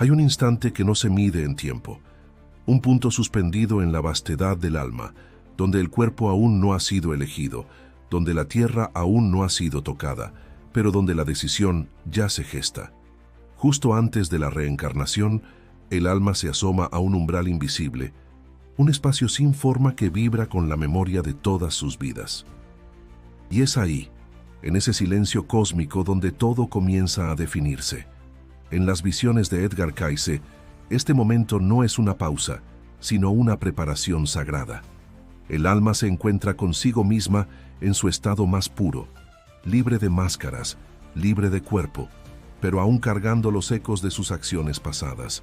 Hay un instante que no se mide en tiempo, un punto suspendido en la vastedad del alma, donde el cuerpo aún no ha sido elegido, donde la tierra aún no ha sido tocada, pero donde la decisión ya se gesta. Justo antes de la reencarnación, el alma se asoma a un umbral invisible, un espacio sin forma que vibra con la memoria de todas sus vidas. Y es ahí, en ese silencio cósmico, donde todo comienza a definirse. En las visiones de Edgar Cayce, este momento no es una pausa, sino una preparación sagrada. El alma se encuentra consigo misma en su estado más puro, libre de máscaras, libre de cuerpo, pero aún cargando los ecos de sus acciones pasadas.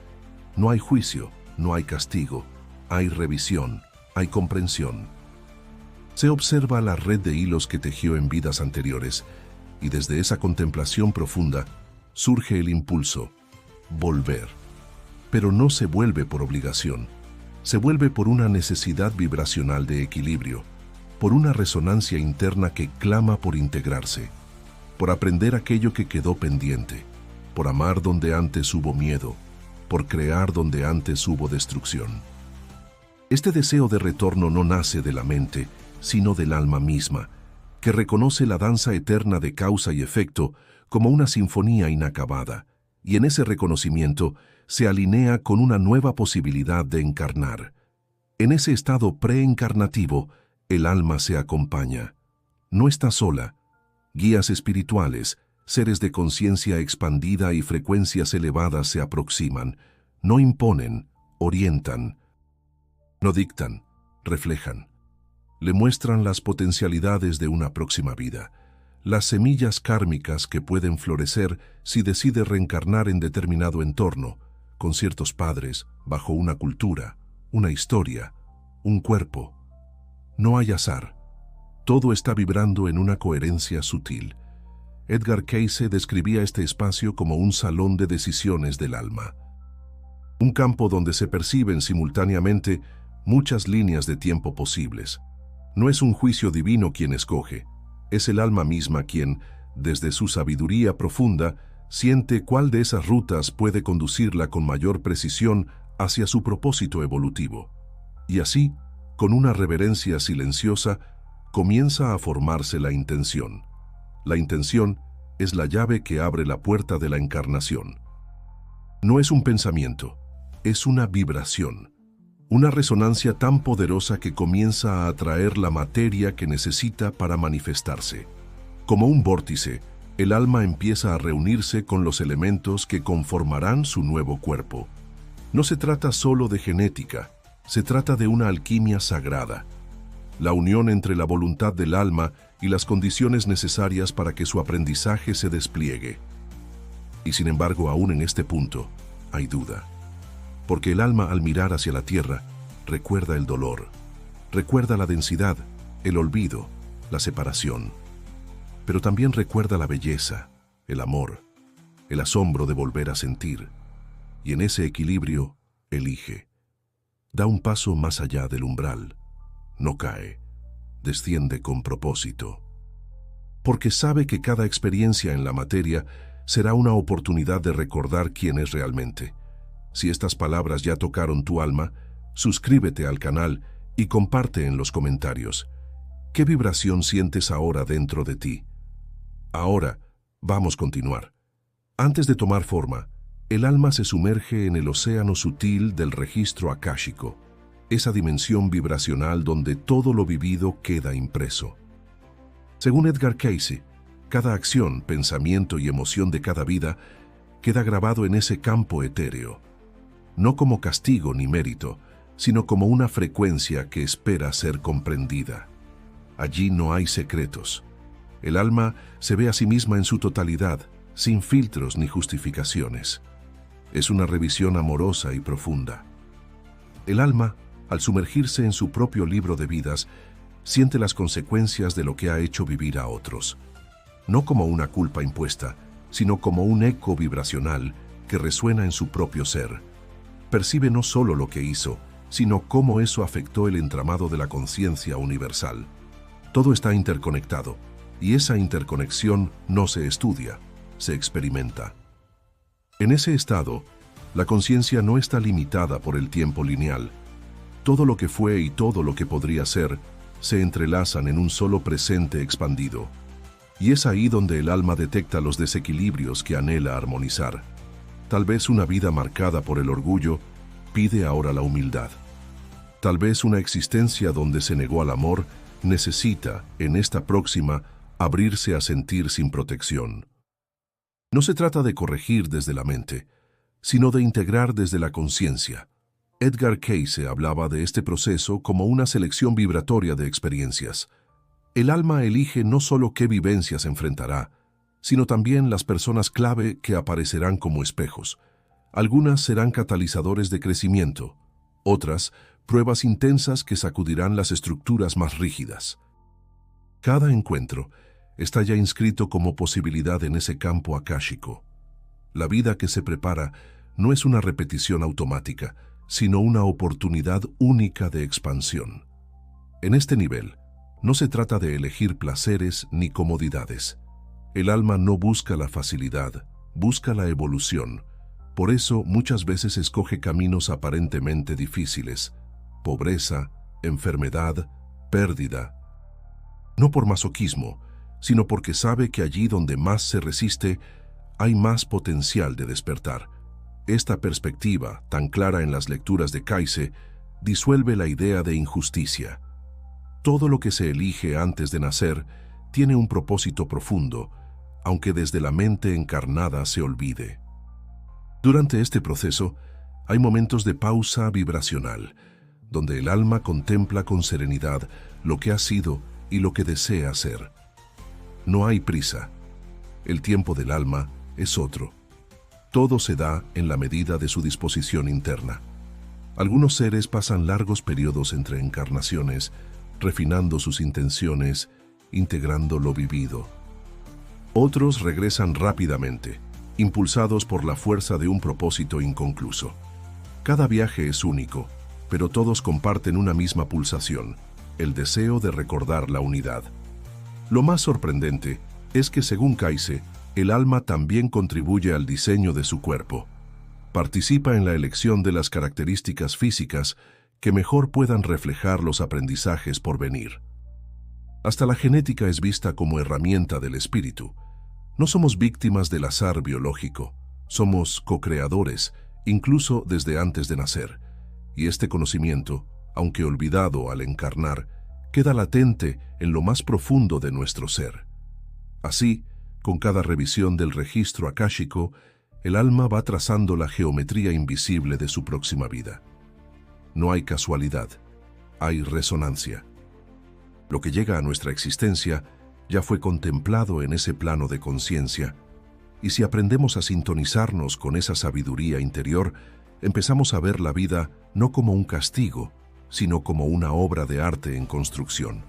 No hay juicio, no hay castigo, hay revisión, hay comprensión. Se observa la red de hilos que tejió en vidas anteriores, y desde esa contemplación profunda surge el impulso, volver. Pero no se vuelve por obligación, se vuelve por una necesidad vibracional de equilibrio, por una resonancia interna que clama por integrarse, por aprender aquello que quedó pendiente, por amar donde antes hubo miedo, por crear donde antes hubo destrucción. Este deseo de retorno no nace de la mente, sino del alma misma, que reconoce la danza eterna de causa y efecto como una sinfonía inacabada, y en ese reconocimiento se alinea con una nueva posibilidad de encarnar. En ese estado preencarnativo, el alma se acompaña. No está sola. Guías espirituales, seres de conciencia expandida y frecuencias elevadas se aproximan, no imponen, orientan, no dictan, reflejan. Le muestran las potencialidades de una próxima vida, las semillas kármicas que pueden florecer si decide reencarnar en determinado entorno, con ciertos padres, bajo una cultura, una historia, un cuerpo. No hay azar. Todo está vibrando en una coherencia sutil. Edgar Cayce describía este espacio como un salón de decisiones del alma. Un campo donde se perciben simultáneamente muchas líneas de tiempo posibles. No es un juicio divino quien escoge, es el alma misma quien, desde su sabiduría profunda, siente cuál de esas rutas puede conducirla con mayor precisión hacia su propósito evolutivo. Y así, con una reverencia silenciosa, comienza a formarse la intención. La intención es la llave que abre la puerta de la encarnación. No es un pensamiento, es una vibración. Una resonancia tan poderosa que comienza a atraer la materia que necesita para manifestarse. Como un vórtice, el alma empieza a reunirse con los elementos que conformarán su nuevo cuerpo. No se trata solo de genética, se trata de una alquimia sagrada. La unión entre la voluntad del alma y las condiciones necesarias para que su aprendizaje se despliegue. Y sin embargo, aún en este punto, hay duda. Porque el alma, al mirar hacia la tierra, recuerda el dolor, recuerda la densidad, el olvido, la separación. Pero también recuerda la belleza, el amor, el asombro de volver a sentir. Y en ese equilibrio, elige. Da un paso más allá del umbral. No cae, desciende con propósito. Porque sabe que cada experiencia en la materia será una oportunidad de recordar quién es realmente. Si estas palabras ya tocaron tu alma, suscríbete al canal y comparte en los comentarios. ¿Qué vibración sientes ahora dentro de ti? Ahora, vamos a continuar. Antes de tomar forma, el alma se sumerge en el océano sutil del registro akáshico, esa dimensión vibracional donde todo lo vivido queda impreso. Según Edgar Cayce, cada acción, pensamiento y emoción de cada vida queda grabado en ese campo etéreo, no como castigo ni mérito, sino como una frecuencia que espera ser comprendida. Allí no hay secretos. El alma se ve a sí misma en su totalidad, sin filtros ni justificaciones. Es una revisión amorosa y profunda. El alma, al sumergirse en su propio libro de vidas, siente las consecuencias de lo que ha hecho vivir a otros. No como una culpa impuesta, sino como un eco vibracional que resuena en su propio ser. Percibe no solo lo que hizo, sino cómo eso afectó el entramado de la conciencia universal. Todo está interconectado, y esa interconexión no se estudia, se experimenta. En ese estado, La conciencia no está limitada por el tiempo lineal. Todo lo que fue y todo lo que podría ser se entrelazan en un solo presente expandido. Y es ahí donde el alma detecta los desequilibrios que anhela armonizar. Tal vez una vida marcada por el orgullo pide ahora la humildad. Tal vez una existencia donde se negó al amor necesita, en esta próxima, abrirse a sentir sin protección. No se trata de corregir desde la mente, sino de integrar desde la conciencia. Edgar Cayce hablaba de este proceso como una selección vibratoria de experiencias. El alma elige no solo qué vivencias enfrentará, sino también las personas clave que aparecerán como espejos. Algunas serán catalizadores de crecimiento, otras pruebas intensas que sacudirán las estructuras más rígidas. Cada encuentro está ya inscrito como posibilidad en ese campo akáshico. La vida que se prepara no es una repetición automática, sino una oportunidad única de expansión. En este nivel, no se trata de elegir placeres ni comodidades. El alma no busca la facilidad, busca la evolución. Por eso muchas veces escoge caminos aparentemente difíciles: pobreza, enfermedad, pérdida. No por masoquismo, sino porque sabe que allí donde más se resiste, hay más potencial de despertar. Esta perspectiva, tan clara en las lecturas de Cayce, disuelve la idea de injusticia. Todo lo que se elige antes de nacer tiene un propósito profundo, aunque desde la mente encarnada se olvide. Durante este proceso, hay momentos de pausa vibracional, donde el alma contempla con serenidad lo que ha sido y lo que desea ser. No hay prisa. El tiempo del alma es otro. Todo se da en la medida de su disposición interna. Algunos seres pasan largos periodos entre encarnaciones, refinando sus intenciones, integrando lo vivido. Otros regresan rápidamente, impulsados por la fuerza de un propósito inconcluso. Cada viaje es único, pero todos comparten una misma pulsación: el deseo de recordar la unidad. Lo más sorprendente es que, según Cayce, el alma también contribuye al diseño de su cuerpo. Participa en la elección de las características físicas que mejor puedan reflejar los aprendizajes por venir. Hasta la genética es vista como herramienta del espíritu. No somos víctimas del azar biológico, somos co-creadores, incluso desde antes de nacer. Y este conocimiento, aunque olvidado al encarnar, queda latente en lo más profundo de nuestro ser. Así, con cada revisión del registro akáshico, el alma va trazando la geometría invisible de su próxima vida. No hay casualidad, hay resonancia. Lo que llega a nuestra existencia ya fue contemplado en ese plano de conciencia, y si aprendemos a sintonizarnos con esa sabiduría interior, empezamos a ver la vida no como un castigo, sino como una obra de arte en construcción.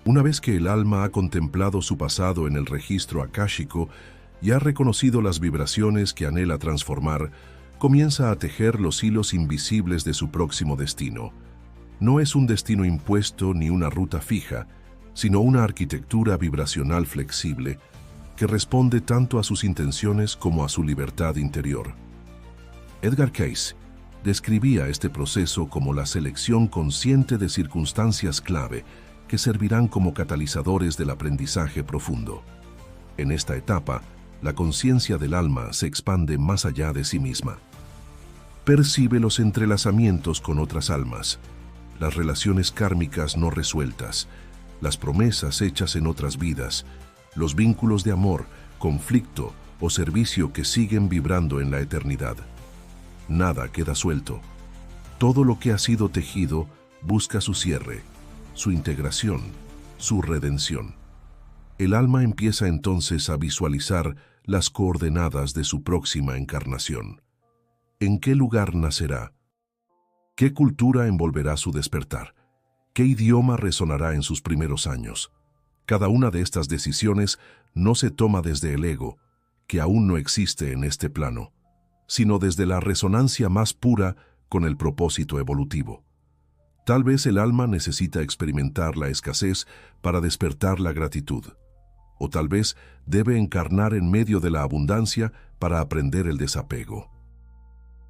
Una vez que el alma ha contemplado su pasado en el registro akáshico y ha reconocido las vibraciones que anhela transformar, comienza a tejer los hilos invisibles de su próximo destino. No es un destino impuesto ni una ruta fija, sino una arquitectura vibracional flexible que responde tanto a sus intenciones como a su libertad interior. Edgar Cayce describía este proceso como la selección consciente de circunstancias clave que servirán como catalizadores del aprendizaje profundo. En esta etapa, la conciencia del alma se expande más allá de sí misma. Percibe los entrelazamientos con otras almas, las relaciones kármicas no resueltas, las promesas hechas en otras vidas, los vínculos de amor, conflicto o servicio que siguen vibrando en la eternidad. Nada queda suelto. Todo lo que ha sido tejido busca su cierre, su integración, su redención. El alma empieza entonces a visualizar las coordenadas de su próxima encarnación. ¿En qué lugar nacerá? ¿Qué cultura envolverá su despertar? ¿Qué idioma resonará en sus primeros años? Cada una de estas decisiones no se toma desde el ego, que aún no existe en este plano, sino desde la resonancia más pura con el propósito evolutivo. Tal vez el alma necesita experimentar la escasez para despertar la gratitud, o tal vez debe encarnar en medio de la abundancia para aprender el desapego.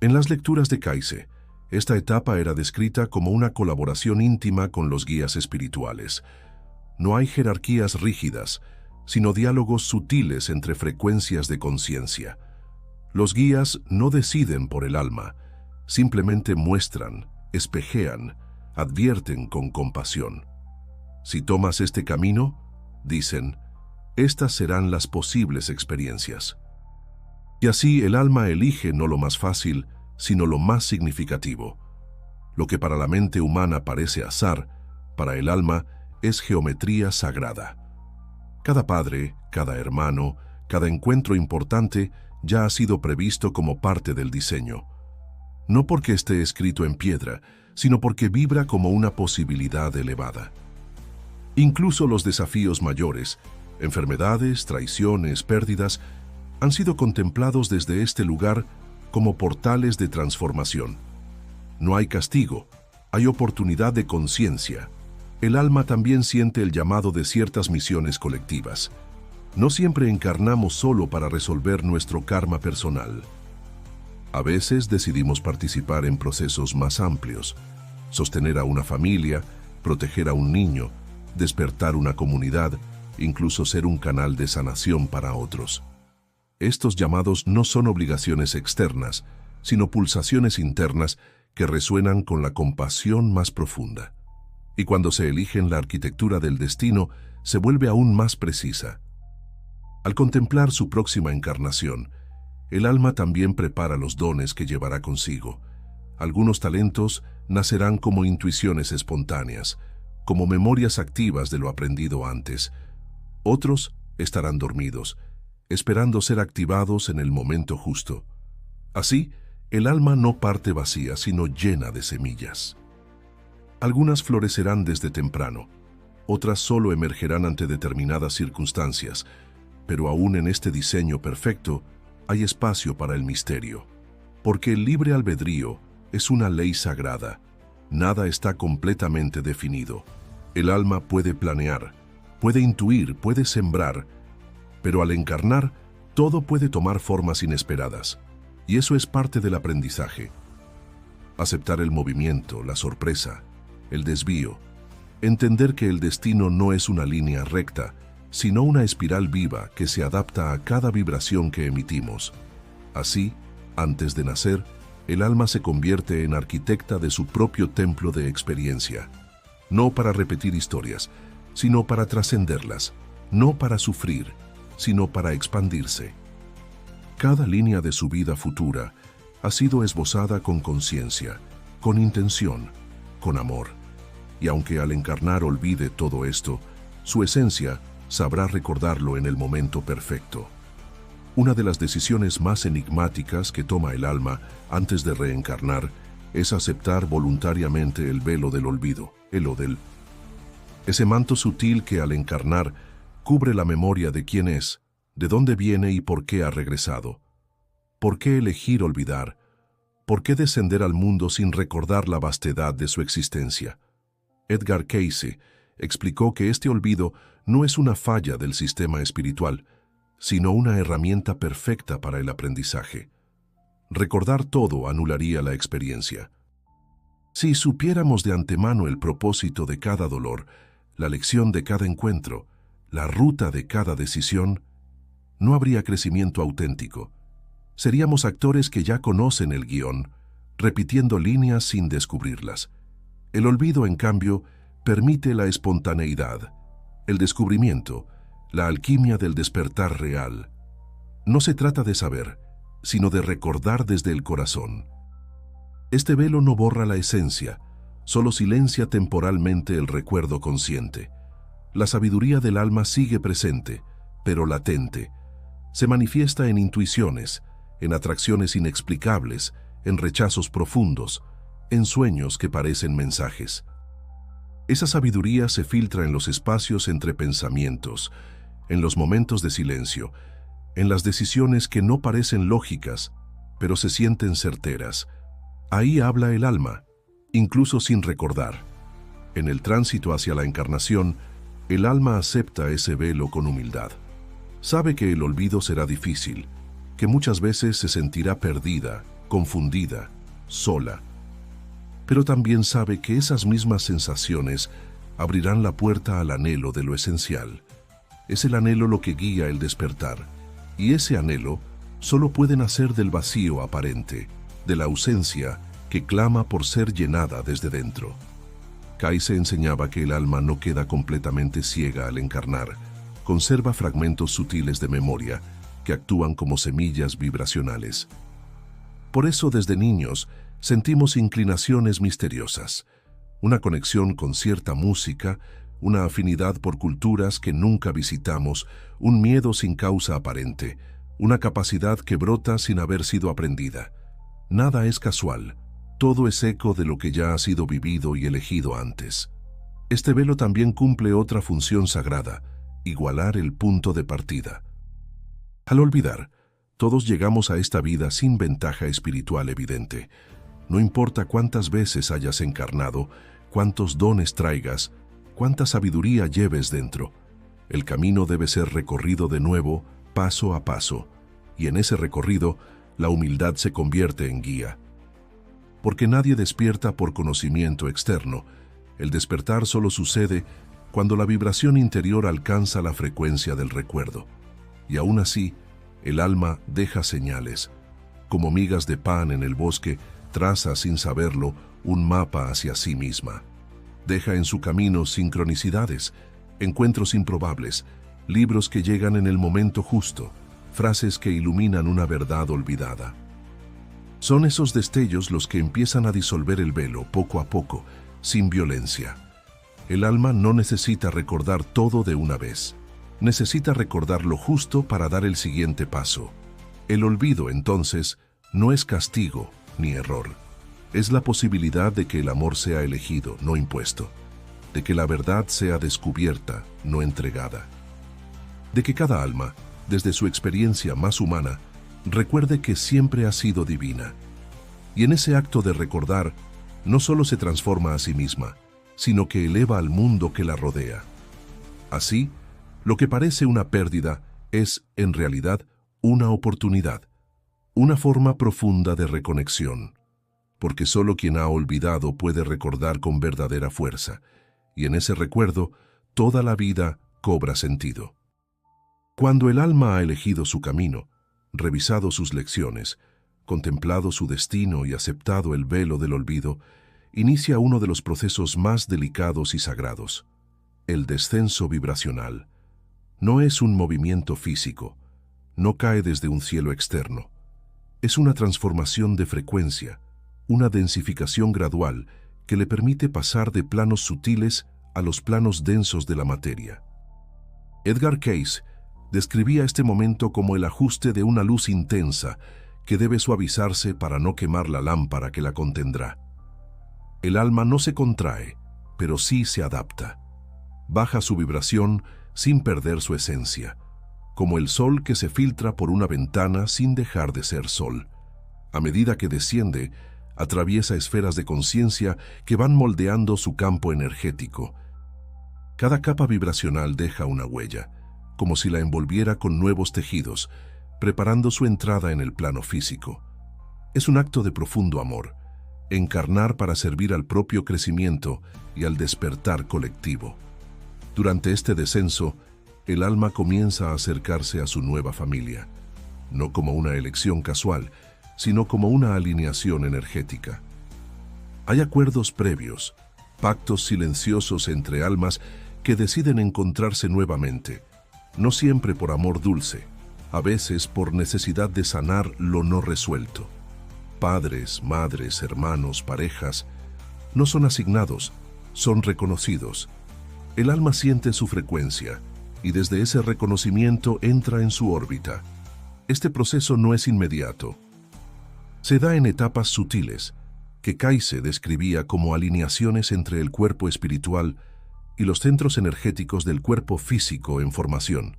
En las lecturas de Cayce, esta etapa era descrita como una colaboración íntima con los guías espirituales. No hay jerarquías rígidas, sino diálogos sutiles entre frecuencias de conciencia. Los guías no deciden por el alma, simplemente muestran, espejean, advierten con compasión. Si tomas este camino, dicen, estas serán las posibles experiencias. Y así el alma elige no lo más fácil, sino lo más significativo. Lo que para la mente humana parece azar, para el alma es geometría sagrada. Cada padre, cada hermano, cada encuentro importante ya ha sido previsto como parte del diseño. No porque esté escrito en piedra, sino porque vibra como una posibilidad elevada. Incluso los desafíos mayores, enfermedades, traiciones, pérdidas, han sido contemplados desde este lugar como portales de transformación. No hay castigo, hay oportunidad de conciencia. El alma también siente el llamado de ciertas misiones colectivas. No siempre encarnamos solo para resolver nuestro karma personal. A veces decidimos participar en procesos más amplios, sostener a una familia, proteger a un niño, despertar una comunidad, incluso ser un canal de sanación para otros. Estos llamados no son obligaciones externas, sino pulsaciones internas que resuenan con la compasión más profunda. Y cuando se elige en la arquitectura del destino, se vuelve aún más precisa. Al contemplar su próxima encarnación, el alma también prepara los dones que llevará consigo. Algunos talentos nacerán como intuiciones espontáneas, como memorias activas de lo aprendido antes. Otros estarán dormidos, esperando ser activados en el momento justo. Así, el alma no parte vacía, sino llena de semillas. Algunas florecerán desde temprano, otras solo emergerán ante determinadas circunstancias, pero aún en este diseño perfecto hay espacio para el misterio, porque el libre albedrío es una ley sagrada. Nada está completamente definido. El alma puede planear, puede intuir, puede sembrar, pero al encarnar, todo puede tomar formas inesperadas, y eso es parte del aprendizaje. Aceptar el movimiento, la sorpresa, el desvío, entender que el destino no es una línea recta, sino una espiral viva que se adapta a cada vibración que emitimos. Así, antes de nacer, el alma se convierte en arquitecta de su propio templo de experiencia, no para repetir historias, sino para trascenderlas, no para sufrir, sino para expandirse. Cada línea de su vida futura ha sido esbozada con conciencia, con intención, con amor. Y aunque al encarnar olvide todo esto, su esencia sabrá recordarlo en el momento perfecto. Una de las decisiones más enigmáticas que toma el alma antes de reencarnar es aceptar voluntariamente el velo del olvido, el Odel. Ese manto sutil que al encarnar cubre la memoria de quién es, de dónde viene y por qué ha regresado. ¿Por qué elegir olvidar? ¿Por qué descender al mundo sin recordar la vastedad de su existencia? Edgar Cayce explicó que este olvido no es una falla del sistema espiritual, sino una herramienta perfecta para el aprendizaje. Recordar todo anularía la experiencia. Si supiéramos de antemano el propósito de cada dolor, la lección de cada encuentro, la ruta de cada decisión, no habría crecimiento auténtico. Seríamos actores que ya conocen el guión, repitiendo líneas sin descubrirlas. El olvido, en cambio, permite la espontaneidad, el descubrimiento, la alquimia del despertar real. No se trata de saber, sino de recordar desde el corazón. Este velo no borra la esencia, solo silencia temporalmente el recuerdo consciente. La sabiduría del alma sigue presente, pero latente. Se manifiesta en intuiciones, en atracciones inexplicables, en rechazos profundos, en sueños que parecen mensajes. Esa sabiduría se filtra en los espacios entre pensamientos, en los momentos de silencio, en las decisiones que no parecen lógicas, pero se sienten certeras. Ahí habla el alma, incluso sin recordar. En el tránsito hacia la encarnación, el alma acepta ese velo con humildad. Sabe que el olvido será difícil, que muchas veces se sentirá perdida, confundida, sola. Pero también sabe que esas mismas sensaciones abrirán la puerta al anhelo de lo esencial. Es el anhelo lo que guía el despertar, y ese anhelo solo puede nacer del vacío aparente, de la ausencia que clama por ser llenada desde dentro. Kayse enseñaba que el alma no queda completamente ciega al encarnar, conserva fragmentos sutiles de memoria que actúan como semillas vibracionales. Por eso desde niños sentimos inclinaciones misteriosas, una conexión con cierta música, una afinidad por culturas que nunca visitamos, un miedo sin causa aparente, una capacidad que brota sin haber sido aprendida. Nada es casual, todo es eco de lo que ya ha sido vivido y elegido antes. Este velo también cumple otra función sagrada, igualar el punto de partida. Al olvidar, todos llegamos a esta vida sin ventaja espiritual evidente. No importa cuántas veces hayas encarnado, cuántos dones traigas, cuánta sabiduría lleves dentro. El camino debe ser recorrido de nuevo, paso a paso, y en ese recorrido, la humildad se convierte en guía. Porque nadie despierta por conocimiento externo. El despertar solo sucede cuando la vibración interior alcanza la frecuencia del recuerdo. Y aún así, el alma deja señales. Como migas de pan en el bosque, traza sin saberlo un mapa hacia sí misma. Deja en su camino sincronicidades, encuentros improbables, libros que llegan en el momento justo, frases que iluminan una verdad olvidada. Son esos destellos los que empiezan a disolver el velo poco a poco, sin violencia. El alma no necesita recordar todo de una vez. Necesita recordar lo justo para dar el siguiente paso. El olvido, entonces, no es castigo ni error. Es la posibilidad de que el amor sea elegido, no impuesto. De que la verdad sea descubierta, no entregada. De que cada alma, desde su experiencia más humana, recuerde que siempre ha sido divina. Y en ese acto de recordar, no solo se transforma a sí misma, sino que eleva al mundo que la rodea. Así, lo que parece una pérdida es, en realidad, una oportunidad, una forma profunda de reconexión, porque solo quien ha olvidado puede recordar con verdadera fuerza, y en ese recuerdo, toda la vida cobra sentido. Cuando el alma ha elegido su camino, revisado sus lecciones, contemplado su destino y aceptado el velo del olvido, inicia uno de los procesos más delicados y sagrados, el descenso vibracional. No es un movimiento físico, no cae desde un cielo externo. Es una transformación de frecuencia, una densificación gradual que le permite pasar de planos sutiles a los planos densos de la materia. Edgar Cayce describía este momento como el ajuste de una luz intensa que debe suavizarse para no quemar la lámpara que la contendrá. El alma no se contrae, pero sí se adapta. Baja su vibración sin perder su esencia, como el sol que se filtra por una ventana sin dejar de ser sol. A medida que desciende, atraviesa esferas de conciencia que van moldeando su campo energético. Cada capa vibracional deja una huella, como si la envolviera con nuevos tejidos, preparando su entrada en el plano físico. Es un acto de profundo amor, encarnar para servir al propio crecimiento y al despertar colectivo. Durante este descenso, el alma comienza a acercarse a su nueva familia, no como una elección casual, sino como una alineación energética. Hay acuerdos previos, pactos silenciosos entre almas que deciden encontrarse nuevamente, no siempre por amor dulce, a veces por necesidad de sanar lo no resuelto. Padres, madres, hermanos, parejas, no son asignados, son reconocidos. El alma siente su frecuencia y desde ese reconocimiento entra en su órbita. Este proceso no es inmediato. Se da en etapas sutiles, que Cayce describía como alineaciones entre el cuerpo espiritual y los centros energéticos del cuerpo físico en formación.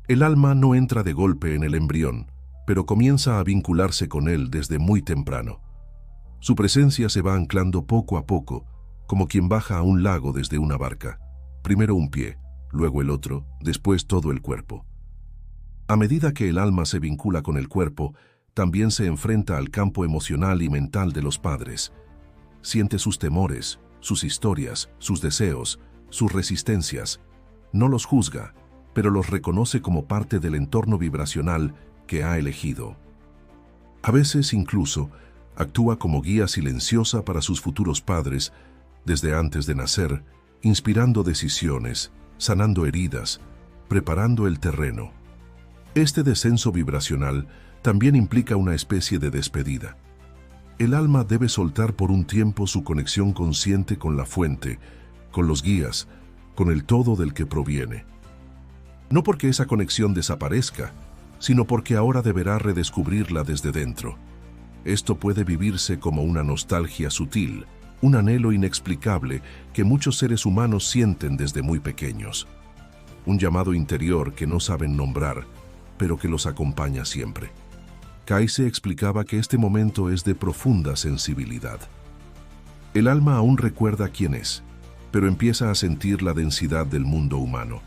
El alma no entra de golpe en el embrión, pero comienza a vincularse con él desde muy temprano. Su presencia se va anclando poco a poco, como quien baja a un lago desde una barca. Primero un pie, luego el otro, después todo el cuerpo. A medida que el alma se vincula con el cuerpo, también se enfrenta al campo emocional y mental de los padres. Siente sus temores, sus historias, sus deseos, sus resistencias. No los juzga, pero los reconoce como parte del entorno vibracional que ha elegido. A veces incluso actúa como guía silenciosa para sus futuros padres desde antes de nacer, inspirando decisiones, sanando heridas, preparando el terreno. Este descenso vibracional también implica una especie de despedida. El alma debe soltar por un tiempo su conexión consciente con la fuente, con los guías, con el todo del que proviene. No porque esa conexión desaparezca, sino porque ahora deberá redescubrirla desde dentro. Esto puede vivirse como una nostalgia sutil, un anhelo inexplicable que muchos seres humanos sienten desde muy pequeños. Un llamado interior que no saben nombrar, pero que los acompaña siempre. Kayse explicaba que este momento es de profunda sensibilidad. El alma aún recuerda quién es, pero empieza a sentir la densidad del mundo humano.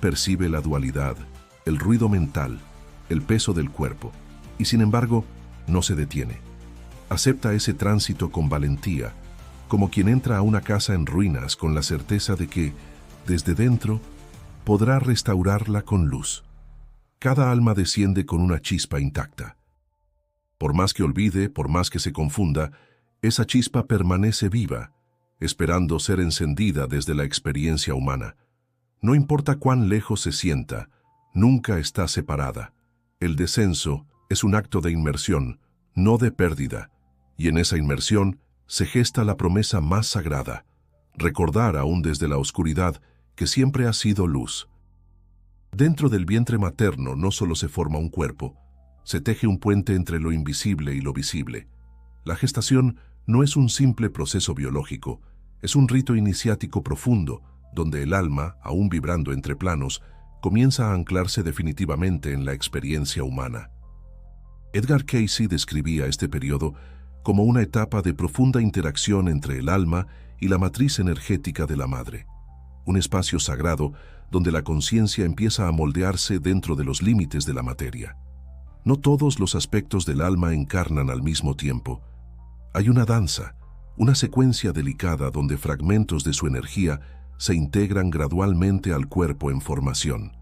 Percibe la dualidad, el ruido mental, el peso del cuerpo, y sin embargo, no se detiene. Acepta ese tránsito con valentía, como quien entra a una casa en ruinas con la certeza de que, desde dentro, podrá restaurarla con luz. Cada alma desciende con una chispa intacta. Por más que olvide, por más que se confunda, esa chispa permanece viva, esperando ser encendida desde la experiencia humana. No importa cuán lejos se sienta, nunca está separada. El descenso es un acto de inmersión, no de pérdida, y en esa inmersión se gesta la promesa más sagrada, recordar aún desde la oscuridad que siempre ha sido luz. Dentro del vientre materno no solo se forma un cuerpo, se teje un puente entre lo invisible y lo visible. La gestación no es un simple proceso biológico, es un rito iniciático profundo, donde el alma, aún vibrando entre planos, comienza a anclarse definitivamente en la experiencia humana. Edgar Cayce describía este periodo como una etapa de profunda interacción entre el alma y la matriz energética de la madre, un espacio sagrado donde la conciencia empieza a moldearse dentro de los límites de la materia. No todos los aspectos del alma encarnan al mismo tiempo. Hay una danza, una secuencia delicada donde fragmentos de su energía se integran gradualmente al cuerpo en formación.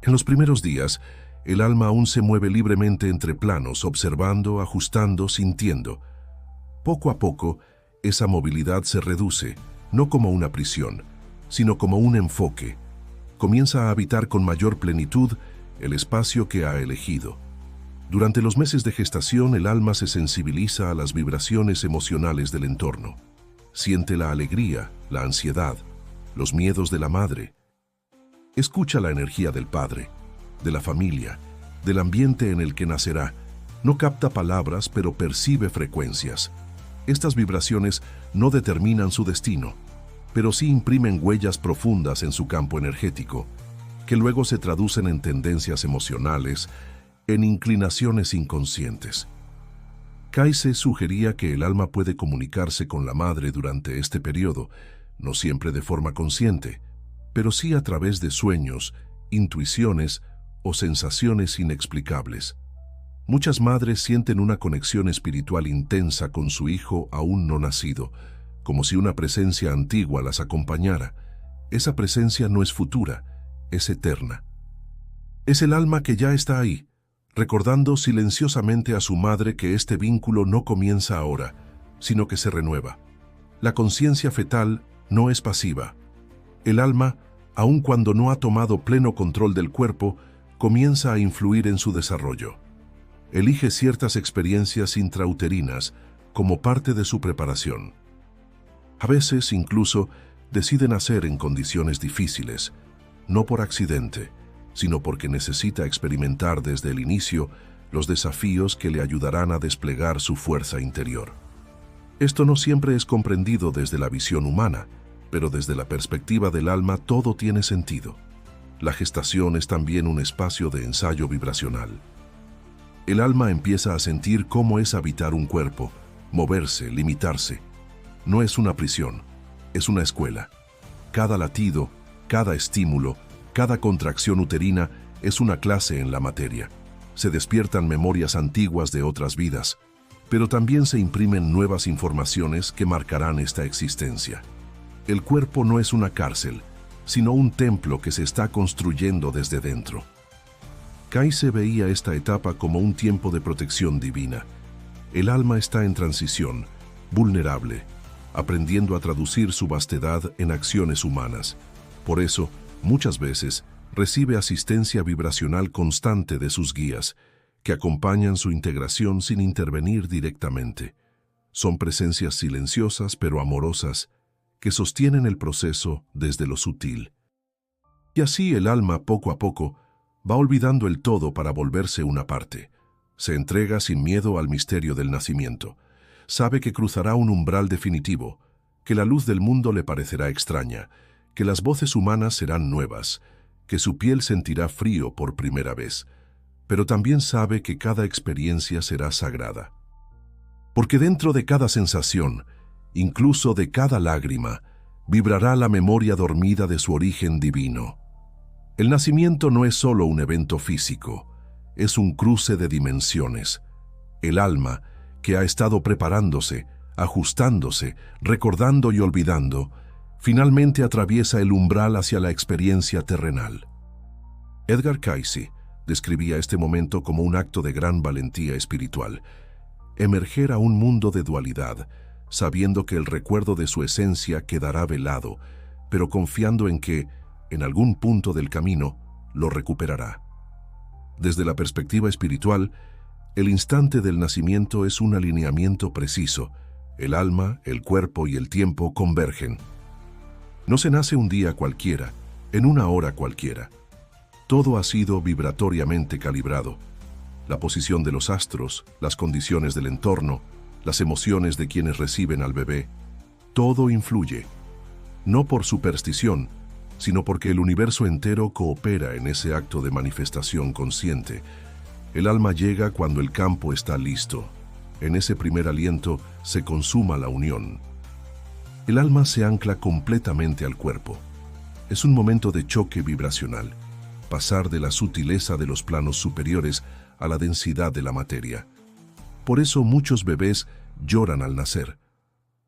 En los primeros días, el alma aún se mueve libremente entre planos, observando, ajustando, sintiendo. Poco a poco, esa movilidad se reduce, no como una prisión, sino como un enfoque. Comienza a habitar con mayor plenitud el espacio que ha elegido. Durante los meses de gestación, el alma se sensibiliza a las vibraciones emocionales del entorno. Siente la alegría, la ansiedad, los miedos de la madre. Escucha la energía del padre, de la familia, del ambiente en el que nacerá. No capta palabras, pero percibe frecuencias. Estas vibraciones no determinan su destino, pero sí imprimen huellas profundas en su campo energético, que luego se traducen en tendencias emocionales, en inclinaciones inconscientes. Cayce sugería que el alma puede comunicarse con la madre durante este periodo, no siempre de forma consciente, pero sí a través de sueños, intuiciones o sensaciones inexplicables. Muchas madres sienten una conexión espiritual intensa con su hijo aún no nacido, como si una presencia antigua las acompañara. Esa presencia no es futura, es eterna. Es el alma que ya está ahí, recordando silenciosamente a su madre que este vínculo no comienza ahora, sino que se renueva. La conciencia fetal no es pasiva. El alma, aun cuando no ha tomado pleno control del cuerpo, comienza a influir en su desarrollo. Elige ciertas experiencias intrauterinas como parte de su preparación. A veces, incluso, decide nacer en condiciones difíciles, no por accidente, sino porque necesita experimentar desde el inicio los desafíos que le ayudarán a desplegar su fuerza interior. Esto no siempre es comprendido desde la visión humana, pero desde la perspectiva del alma todo tiene sentido. La gestación es también un espacio de ensayo vibracional. El alma empieza a sentir cómo es habitar un cuerpo, moverse, limitarse. No es una prisión, es una escuela. Cada latido, cada estímulo, cada contracción uterina es una clase en la materia. se despiertan memorias antiguas de otras vidas, pero también se imprimen nuevas informaciones que marcarán esta existencia. El cuerpo no es una cárcel, sino un templo que se está construyendo desde dentro. Kaise veía esta etapa como un tiempo de protección divina. El alma está en transición, vulnerable, aprendiendo a traducir su vastedad en acciones humanas. Por eso, muchas veces, recibe asistencia vibracional constante de sus guías, que acompañan su integración sin intervenir directamente. Son presencias silenciosas pero amorosas, que sostienen el proceso desde lo sutil. Y así el alma, poco a poco, va olvidando el todo para volverse una parte. Se entrega sin miedo al misterio del nacimiento. Sabe que cruzará un umbral definitivo, que la luz del mundo le parecerá extraña, que las voces humanas serán nuevas, que su piel sentirá frío por primera vez, pero también sabe que cada experiencia será sagrada. Porque dentro de cada sensación, incluso de cada lágrima, vibrará la memoria dormida de su origen divino. El nacimiento no es solo un evento físico, es un cruce de dimensiones. El alma, que ha estado preparándose, ajustándose, recordando y olvidando, finalmente atraviesa el umbral hacia la experiencia terrenal. Edgar Cayce describía este momento como un acto de gran valentía espiritual, emerger a un mundo de dualidad, sabiendo que el recuerdo de su esencia quedará velado, pero confiando en que, en algún punto del camino, lo recuperará. Desde la perspectiva espiritual, el instante del nacimiento es un alineamiento preciso. El alma, el cuerpo y el tiempo convergen. No se nace un día cualquiera, en una hora cualquiera. Todo ha sido vibratoriamente calibrado. La posición de los astros, las condiciones del entorno, las emociones de quienes reciben al bebé, todo influye. No por superstición, sino porque el universo entero coopera en ese acto de manifestación consciente. El alma llega cuando el campo está listo. En ese primer aliento se consuma la unión. El alma se ancla completamente al cuerpo. Es un momento de choque vibracional, pasar de la sutileza de los planos superiores a la densidad de la materia. Por eso muchos bebés lloran al nacer.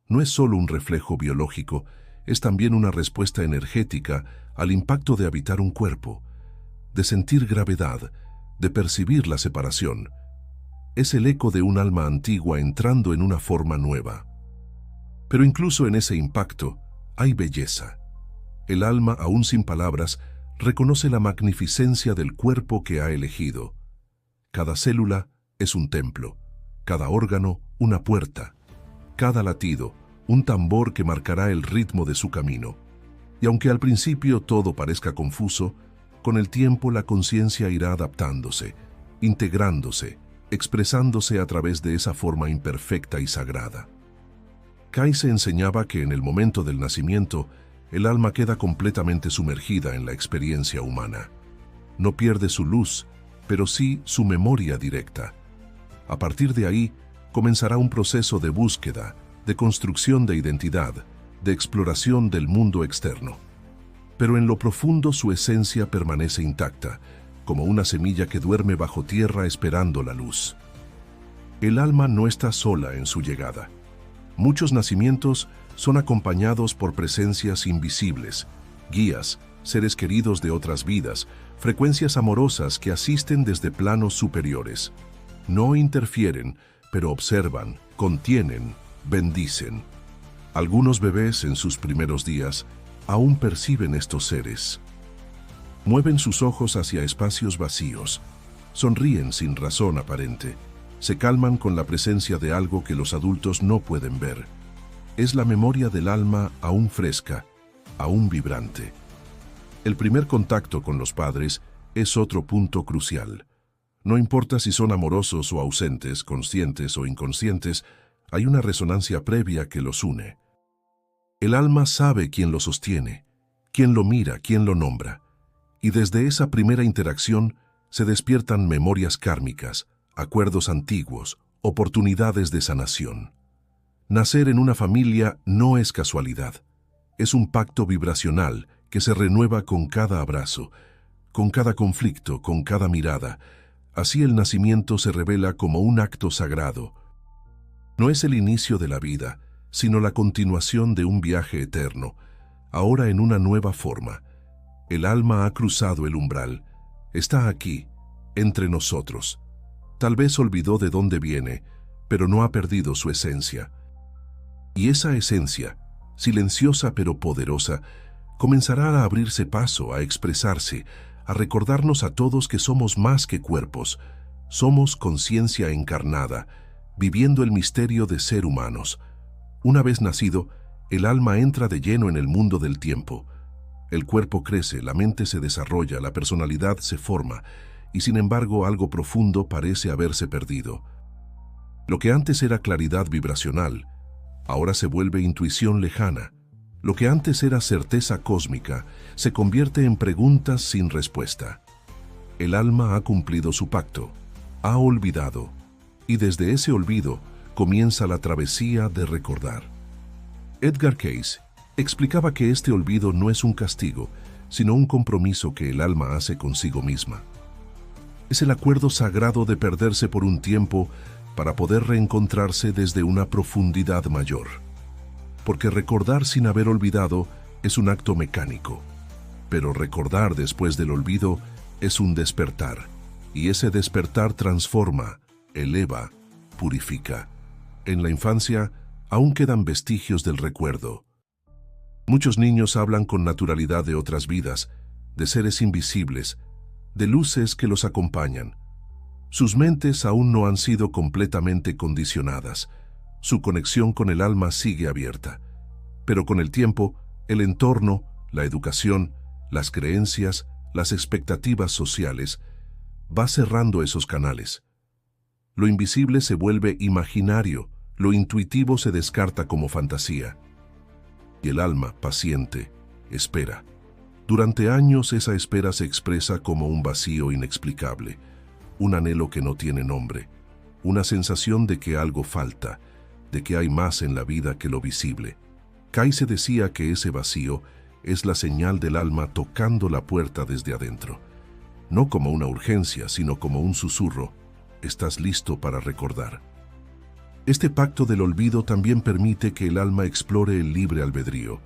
No es solo un reflejo biológico, es también una respuesta energética al impacto de habitar un cuerpo, de sentir gravedad, de percibir la separación. Es el eco de un alma antigua entrando en una forma nueva. Pero incluso en ese impacto hay belleza. El alma, aún sin palabras, reconoce la magnificencia del cuerpo que ha elegido. Cada célula es un templo, cada órgano una puerta, cada latido un tambor que marcará el ritmo de su camino. Y aunque al principio todo parezca confuso, con el tiempo la conciencia irá adaptándose, integrándose, expresándose a través de esa forma imperfecta y sagrada. Cayce enseñaba que en el momento del nacimiento, el alma queda completamente sumergida en la experiencia humana. No pierde su luz, pero sí su memoria directa. A partir de ahí, comenzará un proceso de búsqueda, de construcción de identidad, de exploración del mundo externo. Pero en lo profundo su esencia permanece intacta, como una semilla que duerme bajo tierra esperando la luz. El alma no está sola en su llegada. Muchos nacimientos son acompañados por presencias invisibles, guías, seres queridos de otras vidas, frecuencias amorosas que asisten desde planos superiores. No interfieren, pero observan, contienen, bendicen. Algunos bebés en sus primeros días aún perciben estos seres. Mueven sus ojos hacia espacios vacíos, sonríen sin razón aparente, se calman con la presencia de algo que los adultos no pueden ver. Es la memoria del alma aún fresca, aún vibrante. El primer contacto con los padres es otro punto crucial. No importa si son amorosos o ausentes, conscientes o inconscientes, hay una resonancia previa que los une. El alma sabe quién lo sostiene, quién lo mira, quién lo nombra. Y desde esa primera interacción se despiertan memorias kármicas, acuerdos antiguos, oportunidades de sanación. Nacer en una familia no es casualidad. Es un pacto vibracional que se renueva con cada abrazo, con cada conflicto, con cada mirada, Así el nacimiento se revela como un acto sagrado. No es el inicio de la vida, sino la continuación de un viaje eterno, ahora en una nueva forma. El alma ha cruzado el umbral, está aquí, entre nosotros. Tal vez olvidó de dónde viene, pero no ha perdido su esencia. Y esa esencia, silenciosa pero poderosa, comenzará a abrirse paso, a expresarse, a recordarnos a todos que somos más que cuerpos, somos conciencia encarnada, viviendo el misterio de ser humanos. Una vez nacido, el alma entra de lleno en el mundo del tiempo. El cuerpo crece, la mente se desarrolla, la personalidad se forma, y sin embargo algo profundo parece haberse perdido. Lo que antes era claridad vibracional, ahora se vuelve intuición lejana. Lo que antes era certeza cósmica, se convierte en preguntas sin respuesta. El alma ha cumplido su pacto, ha olvidado, y desde ese olvido comienza la travesía de recordar. Edgar Cayce explicaba que este olvido no es un castigo, sino un compromiso que el alma hace consigo misma. Es el acuerdo sagrado de perderse por un tiempo para poder reencontrarse desde una profundidad mayor. Porque recordar sin haber olvidado es un acto mecánico, pero recordar después del olvido es un despertar, y ese despertar transforma, eleva, purifica. En la infancia aún quedan vestigios del recuerdo. Muchos niños hablan con naturalidad de otras vidas, de seres invisibles, de luces que los acompañan. Sus mentes aún no han sido completamente condicionadas. Su conexión con el alma sigue abierta. Pero con el tiempo, el entorno, la educación, las creencias, las expectativas sociales, va cerrando esos canales. Lo invisible se vuelve imaginario, lo intuitivo se descarta como fantasía. Y el alma, paciente, espera. Durante años esa espera se expresa como un vacío inexplicable, un anhelo que no tiene nombre, una sensación de que algo falta, de que hay más en la vida que lo visible. Cayce decía que ese vacío es la señal del alma tocando la puerta desde adentro. No como una urgencia, sino como un susurro. Estás listo para recordar. Este pacto del olvido también permite que el alma explore el libre albedrío.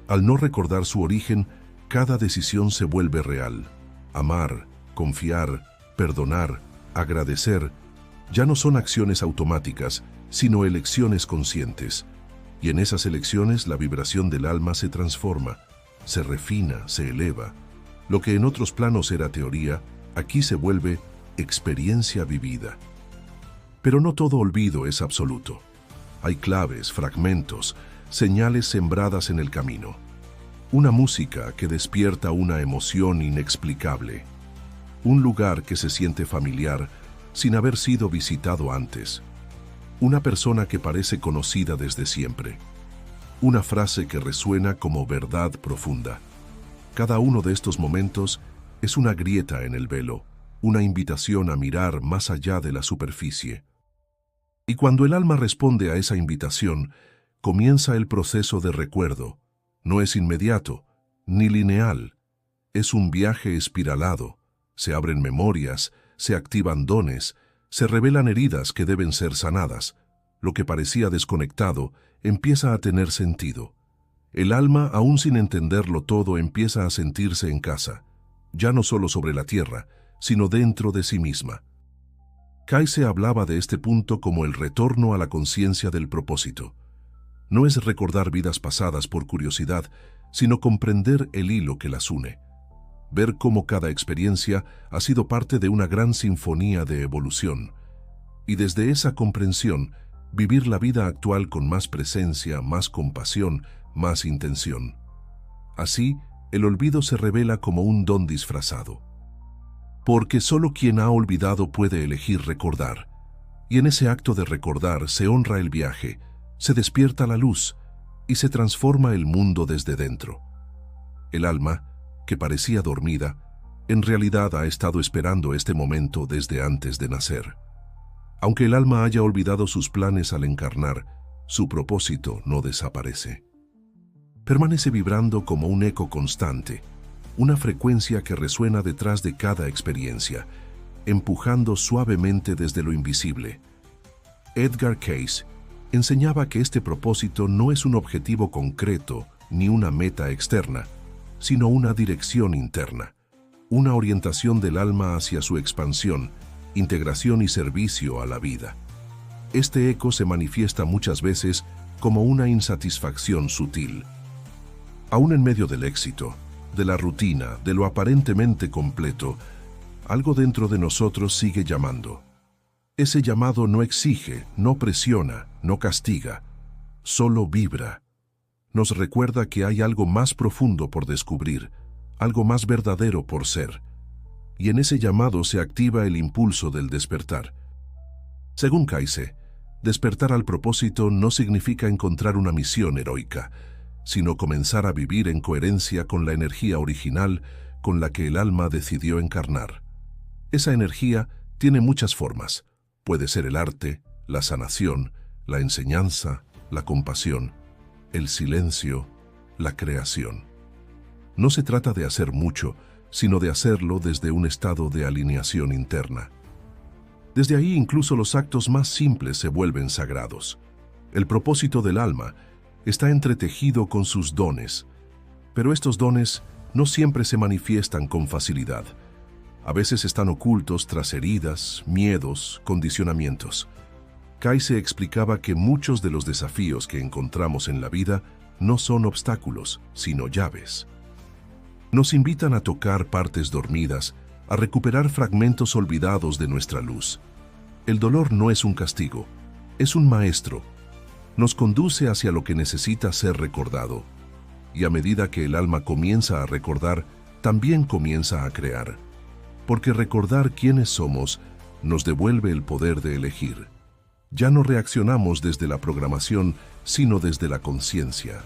Al no recordar su origen, cada decisión se vuelve real. Amar, confiar, perdonar, agradecer, ya no son acciones automáticas, sino elecciones conscientes. Y en esas elecciones la vibración del alma se transforma, se refina, se eleva. Lo que en otros planos era teoría, aquí se vuelve experiencia vivida. Pero no todo olvido es absoluto. Hay claves, fragmentos, señales sembradas en el camino. Una música que despierta una emoción inexplicable. Un lugar que se siente familiar sin haber sido visitado antes. Una persona que parece conocida desde siempre. Una frase que resuena como verdad profunda. Cada uno de estos momentos es una grieta en el velo, una invitación a mirar más allá de la superficie. Y cuando el alma responde a esa invitación, comienza el proceso de recuerdo. No es inmediato, ni lineal. Es un viaje espiralado. Se abren memorias, se activan dones, se revelan heridas que deben ser sanadas. Lo que parecía desconectado empieza a tener sentido. El alma, aún sin entenderlo todo, empieza a sentirse en casa, ya no solo sobre la tierra, sino dentro de sí misma. Cayce hablaba de este punto como el retorno a la conciencia del propósito. No es recordar vidas pasadas por curiosidad, sino comprender el hilo que las une. Ver cómo cada experiencia ha sido parte de una gran sinfonía de evolución. Y desde esa comprensión, vivir la vida actual con más presencia, más compasión, más intención. Así, el olvido se revela como un don disfrazado. Porque solo quien ha olvidado puede elegir recordar. Y en ese acto de recordar se honra el viaje, se despierta la luz y se transforma el mundo desde dentro. El alma, que parecía dormida, en realidad ha estado esperando este momento desde antes de nacer. Aunque el alma haya olvidado sus planes al encarnar, su propósito no desaparece. Permanece vibrando como un eco constante, una frecuencia que resuena detrás de cada experiencia, empujando suavemente desde lo invisible. Edgar Cayce enseñaba que este propósito no es un objetivo concreto ni una meta externa, sino una dirección interna, una orientación del alma hacia su expansión, integración y servicio a la vida. Este eco se manifiesta muchas veces como una insatisfacción sutil. Aún en medio del éxito, de la rutina, de lo aparentemente completo, algo dentro de nosotros sigue llamando. Ese llamado no exige, no presiona, no castiga, solo vibra. Nos recuerda que hay algo más profundo por descubrir, algo más verdadero por ser. Y en ese llamado se activa el impulso del despertar. Según Cayce, despertar al propósito no significa encontrar una misión heroica, sino comenzar a vivir en coherencia con la energía original con la que el alma decidió encarnar. Esa energía tiene muchas formas. Puede ser el arte, la sanación, la enseñanza, la compasión, el silencio, la creación. No se trata de hacer mucho, sino de hacerlo desde un estado de alineación interna. Desde ahí incluso los actos más simples se vuelven sagrados. El propósito del alma está entretejido con sus dones, pero estos dones no siempre se manifiestan con facilidad. A veces están ocultos tras heridas, miedos, condicionamientos. Cayce explicaba que muchos de los desafíos que encontramos en la vida no son obstáculos, sino llaves. Nos invitan a tocar partes dormidas, a recuperar fragmentos olvidados de nuestra luz. El dolor no es un castigo, es un maestro. Nos conduce hacia lo que necesita ser recordado. Y a medida que el alma comienza a recordar, también comienza a crear. Porque recordar quiénes somos nos devuelve el poder de elegir. Ya no reaccionamos desde la programación, sino desde la conciencia.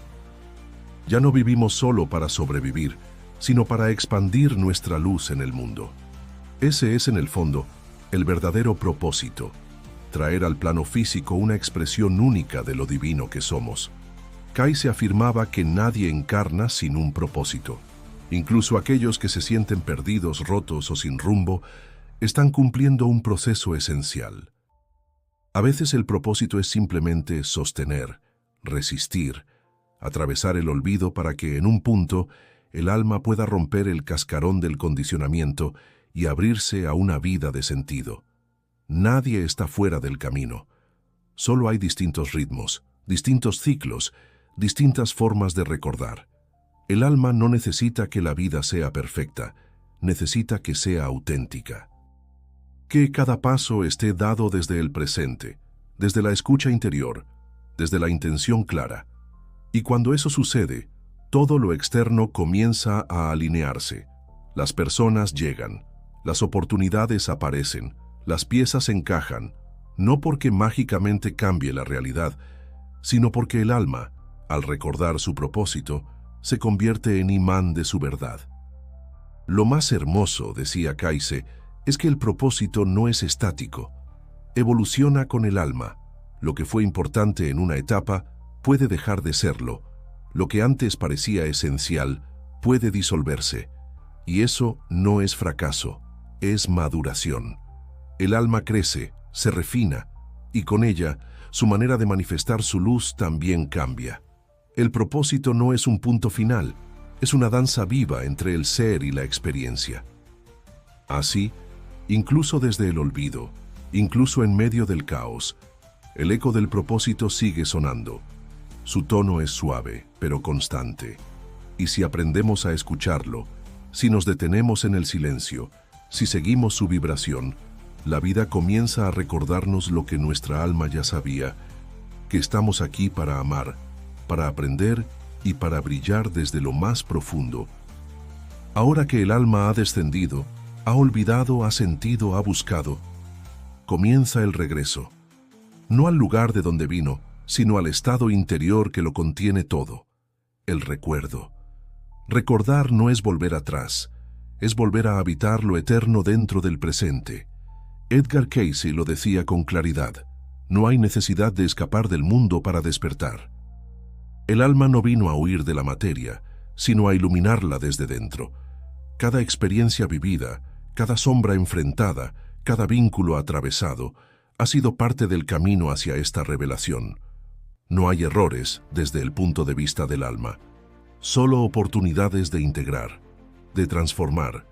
Ya no vivimos solo para sobrevivir, sino para expandir nuestra luz en el mundo. Ese es, en el fondo, el verdadero propósito: traer al plano físico una expresión única de lo divino que somos. Cayce afirmaba que nadie encarna sin un propósito. Incluso aquellos que se sienten perdidos, rotos o sin rumbo, están cumpliendo un proceso esencial. A veces el propósito es simplemente sostener, resistir, atravesar el olvido para que en un punto el alma pueda romper el cascarón del condicionamiento y abrirse a una vida de sentido. Nadie está fuera del camino. Solo hay distintos ritmos, distintos ciclos, distintas formas de recordar. El alma no necesita que la vida sea perfecta, necesita que sea auténtica. Que cada paso esté dado desde el presente, desde la escucha interior, desde la intención clara. Y cuando eso sucede, todo lo externo comienza a alinearse. Las personas llegan, las oportunidades aparecen, las piezas encajan, no porque mágicamente cambie la realidad, sino porque el alma, al recordar su propósito, se convierte en imán de su verdad. Lo más hermoso, decía Cayce, es que el propósito no es estático. Evoluciona con el alma. Lo que fue importante en una etapa puede dejar de serlo. Lo que antes parecía esencial puede disolverse. Y eso no es fracaso, es maduración. El alma crece, se refina, y con ella, su manera de manifestar su luz también cambia. El propósito no es un punto final, es una danza viva entre el ser y la experiencia. Así, incluso desde el olvido, incluso en medio del caos, el eco del propósito sigue sonando. Su tono es suave, pero constante. Y si aprendemos a escucharlo, si nos detenemos en el silencio, si seguimos su vibración, la vida comienza a recordarnos lo que nuestra alma ya sabía, que estamos aquí para amar, para aprender y para brillar desde lo más profundo. Ahora que el alma ha descendido, ha olvidado, ha sentido, ha buscado, comienza el regreso. No al lugar de donde vino, sino al estado interior que lo contiene todo, el recuerdo. Recordar no es volver atrás, es volver a habitar lo eterno dentro del presente. Edgar Cayce lo decía con claridad: no hay necesidad de escapar del mundo para despertar. El alma no vino a huir de la materia, sino a iluminarla desde dentro. Cada experiencia vivida, cada sombra enfrentada, cada vínculo atravesado, ha sido parte del camino hacia esta revelación. No hay errores desde el punto de vista del alma, solo oportunidades de integrar, de transformar,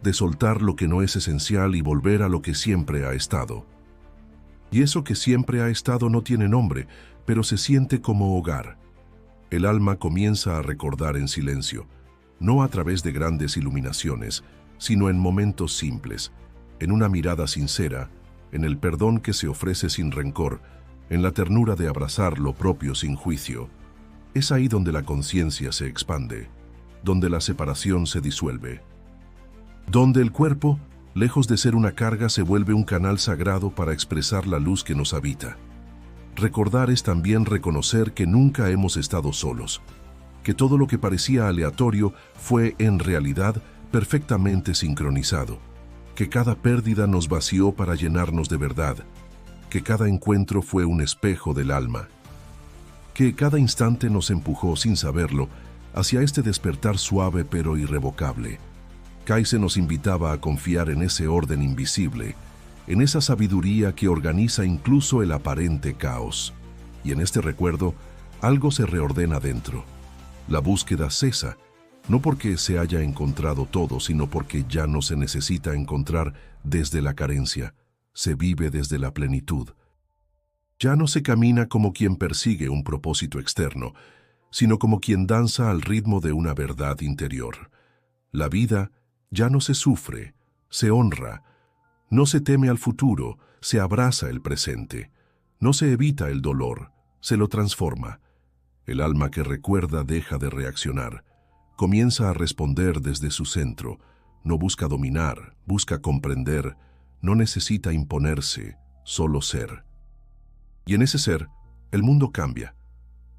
de soltar lo que no es esencial y volver a lo que siempre ha estado. Y eso que siempre ha estado no tiene nombre, pero se siente como hogar. El alma comienza a recordar en silencio, no a través de grandes iluminaciones, sino en momentos simples, en una mirada sincera, en el perdón que se ofrece sin rencor, en la ternura de abrazar lo propio sin juicio. Es ahí donde la conciencia se expande, donde la separación se disuelve, donde el cuerpo, lejos de ser una carga, se vuelve un canal sagrado para expresar la luz que nos habita. Recordar es también reconocer que nunca hemos estado solos, que todo lo que parecía aleatorio fue en realidad perfectamente sincronizado, que cada pérdida nos vació para llenarnos de verdad, que cada encuentro fue un espejo del alma, que cada instante nos empujó sin saberlo hacia este despertar suave pero irrevocable. Kaizen nos invitaba a confiar en ese orden invisible, en esa sabiduría que organiza incluso el aparente caos. Y en este recuerdo, algo se reordena dentro. La búsqueda cesa, no porque se haya encontrado todo, sino porque ya no se necesita encontrar desde la carencia, se vive desde la plenitud. Ya no se camina como quien persigue un propósito externo, sino como quien danza al ritmo de una verdad interior. La vida ya no se sufre, se honra. No se teme al futuro, se abraza el presente. No se evita el dolor, se lo transforma. El alma que recuerda deja de reaccionar. Comienza a responder desde su centro. No busca dominar, busca comprender. No necesita imponerse, solo ser. Y en ese ser, el mundo cambia,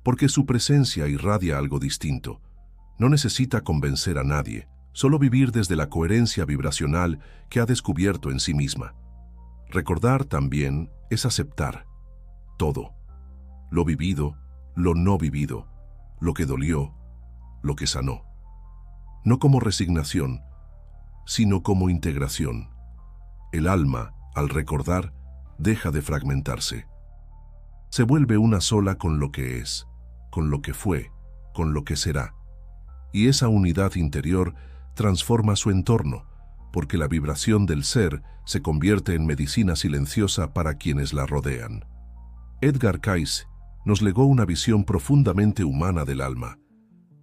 porque su presencia irradia algo distinto. No necesita convencer a nadie, solo vivir desde la coherencia vibracional que ha descubierto en sí misma. Recordar también es aceptar todo, lo vivido, lo no vivido, lo que dolió, lo que sanó. No como resignación, sino como integración. El alma, al recordar, deja de fragmentarse. Se vuelve una sola con lo que es, con lo que fue, con lo que será. Y esa unidad interior transforma su entorno, porque la vibración del ser se convierte en medicina silenciosa para quienes la rodean. Edgar Cayce nos legó una visión profundamente humana del alma,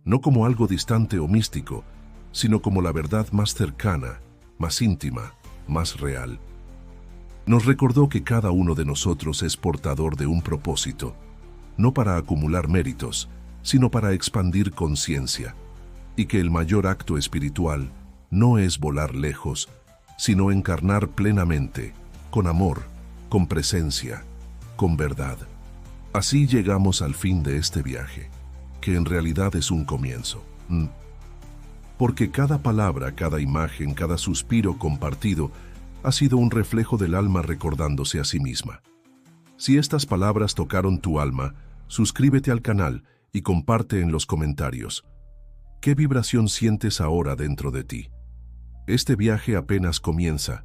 no como algo distante o místico, sino como la verdad más cercana, más íntima, más real. Nos recordó que cada uno de nosotros es portador de un propósito, no para acumular méritos, sino para expandir conciencia, y que el mayor acto espiritual no es volar lejos, sino encarnar plenamente, con amor, con presencia, con verdad. Así llegamos al fin de este viaje, que en realidad es un comienzo. Porque cada palabra, cada imagen, cada suspiro compartido ha sido un reflejo del alma recordándose a sí misma. Si estas palabras tocaron tu alma, suscríbete al canal y comparte en los comentarios. ¿Qué vibración sientes ahora dentro de ti? Este viaje apenas comienza,